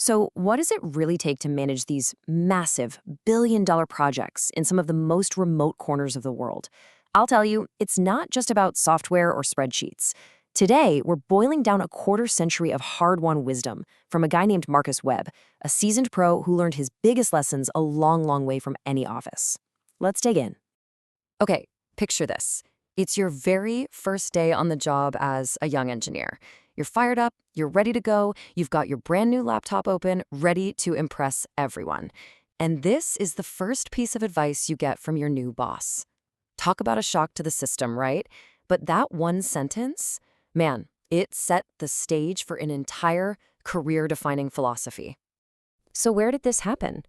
So, what does it really take to manage these massive billion-dollar projects in some of the most remote corners of the world? I'll tell you, it's not just about software or spreadsheets. Today, we're boiling down a quarter century of hard-won wisdom from a guy named Marcus Webb, a seasoned pro who learned his biggest lessons a long, long way from any office. Let's dig in. Okay, picture this. It's your very first day on the job as a young engineer. You're fired up, you're ready to go, you've got your brand new laptop open, ready to impress everyone. And this is the first piece of advice you get from your new boss. Talk about a shock to the system, right? But that one sentence, man, it set the stage for an entire career-defining philosophy. So where did this happen?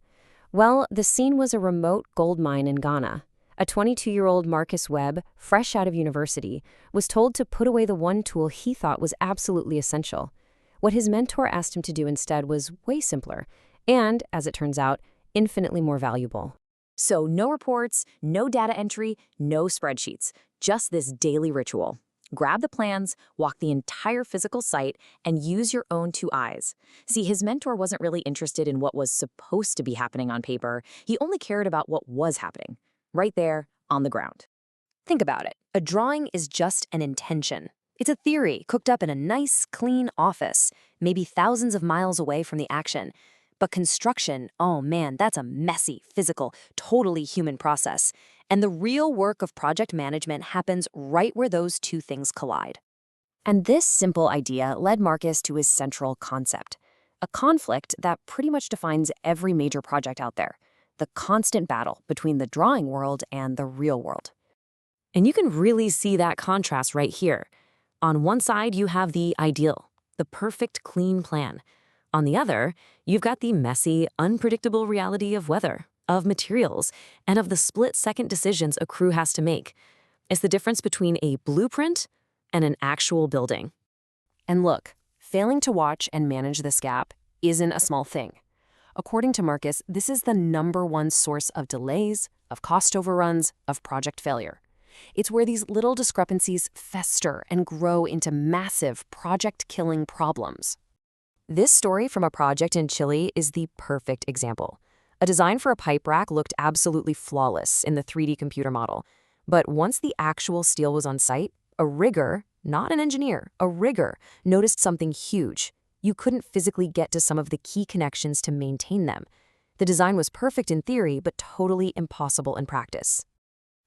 Well, the scene was a remote gold mine in Ghana. A 22-year-old Marcus Webb, fresh out of university, was told to put away the one tool he thought was absolutely essential. What his mentor asked him to do instead was way simpler and, as it turns out, infinitely more valuable. So no reports, no data entry, no spreadsheets, just this daily ritual. Grab the plans, walk the entire physical site, and use your own two eyes. See, his mentor wasn't really interested in what was supposed to be happening on paper. He only cared about what was happening, right there on the ground. Think about it. A drawing is just an intention. It's a theory cooked up in a nice, clean office, maybe thousands of miles away from the action. But construction, oh man, that's a messy, physical, totally human process. And the real work of project management happens right where those two things collide. And this simple idea led Marcus to his central concept, a conflict that pretty much defines every major project out there, the constant battle between the drawing world and the real world. And you can really see that contrast right here. On one side, you have the ideal, the perfect, clean plan. On the other, you've got the messy, unpredictable reality of weather, of materials, and of the split-second decisions a crew has to make. It's the difference between a blueprint and an actual building. And look, failing to watch and manage this gap isn't a small thing. According to Marcus, this is the #1 source of delays, of cost overruns, of project failure. It's where these little discrepancies fester and grow into massive project-killing problems. This story from a project in Chile is the perfect example. A design for a pipe rack looked absolutely flawless in the 3D computer model. But once the actual steel was on site, a rigger, not an engineer, a rigger, noticed something huge. You couldn't physically get to some of the key connections to maintain them. The design was perfect in theory, but totally impossible in practice.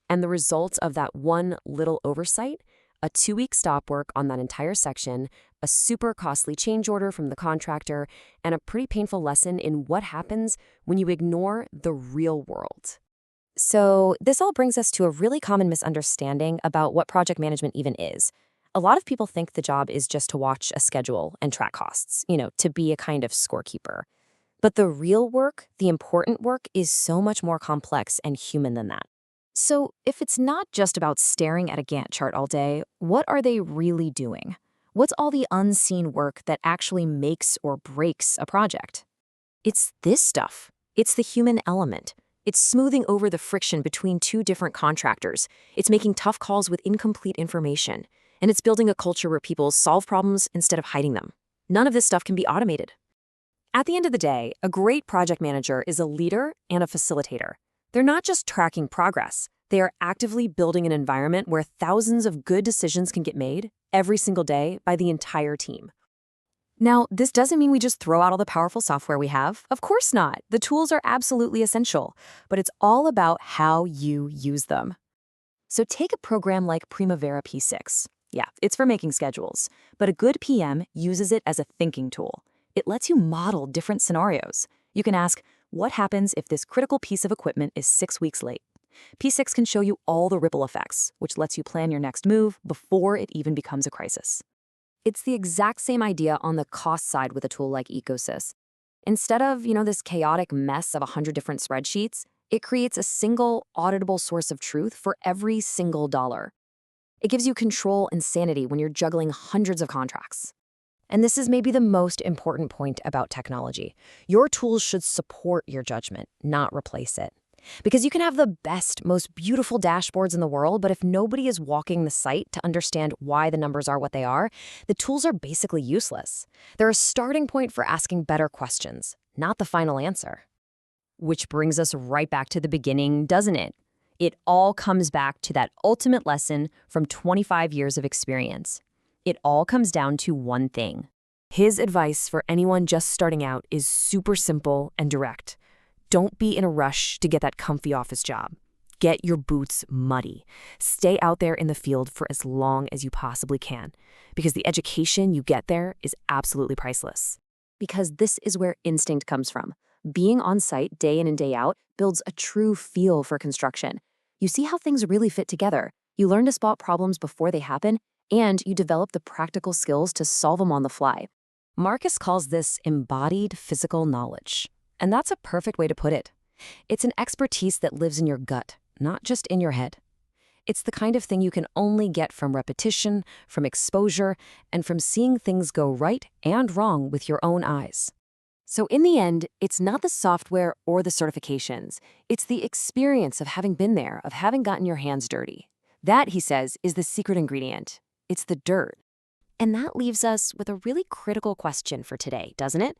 And the results of that one little oversight? A 2-week stop work on that entire section, a super costly change order from the contractor, and a pretty painful lesson in what happens when you ignore the real world. So this all brings us to a really common misunderstanding about what project management even is. A lot of people think the job is just to watch a schedule and track costs, to be a kind of scorekeeper. But the real work, the important work, is so much more complex and human than that. So if it's not just about staring at a Gantt chart all day, what are they really doing? What's all the unseen work that actually makes or breaks a project? It's this stuff. It's the human element. It's smoothing over the friction between two different contractors. It's making tough calls with incomplete information. And it's building a culture where people solve problems instead of hiding them. None of this stuff can be automated. At the end of the day, a great project manager is a leader and a facilitator. They're not just tracking progress. They are actively building an environment where thousands of good decisions can get made every single day by the entire team. Now, this doesn't mean we just throw out all the powerful software we have. Of course not. The tools are absolutely essential, but it's all about how you use them. So take a program like Primavera P6. Yeah, it's for making schedules, but a good PM uses it as a thinking tool. It lets you model different scenarios. You can ask, what happens if this critical piece of equipment is 6 weeks late? P6 can show you all the ripple effects, which lets you plan your next move before it even becomes a crisis. It's the exact same idea on the cost side with a tool like EcoSys. Instead of, this chaotic mess of 100 different spreadsheets, it creates a single auditable source of truth for every single dollar. It gives you control and sanity when you're juggling hundreds of contracts. And this is maybe the most important point about technology. Your tools should support your judgment, not replace it. Because you can have the best, most beautiful dashboards in the world, but if nobody is walking the site to understand why the numbers are what they are, the tools are basically useless. They're a starting point for asking better questions, not the final answer. Which brings us right back to the beginning, doesn't it? It all comes back to that ultimate lesson from 25 years of experience. It all comes down to one thing. His advice for anyone just starting out is super simple and direct. Don't be in a rush to get that comfy office job. Get your boots muddy. Stay out there in the field for as long as you possibly can, because the education you get there is absolutely priceless. Because this is where instinct comes from. Being on site day in and day out builds a true feel for construction. You see how things really fit together. You learn to spot problems before they happen, and you develop the practical skills to solve them on the fly. Marcus calls this embodied physical knowledge. And that's a perfect way to put it. It's an expertise that lives in your gut, not just in your head. It's the kind of thing you can only get from repetition, from exposure, and from seeing things go right and wrong with your own eyes. So in the end, it's not the software or the certifications. It's the experience of having been there, of having gotten your hands dirty. That, he says, is the secret ingredient. It's the dirt. And that leaves us with a really critical question for today, doesn't it?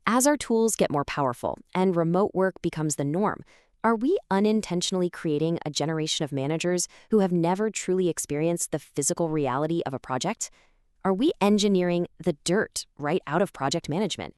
As our tools get more powerful and remote work becomes the norm, are we unintentionally creating a generation of managers who have never truly experienced the physical reality of a project? Are we engineering the dirt right out of project management?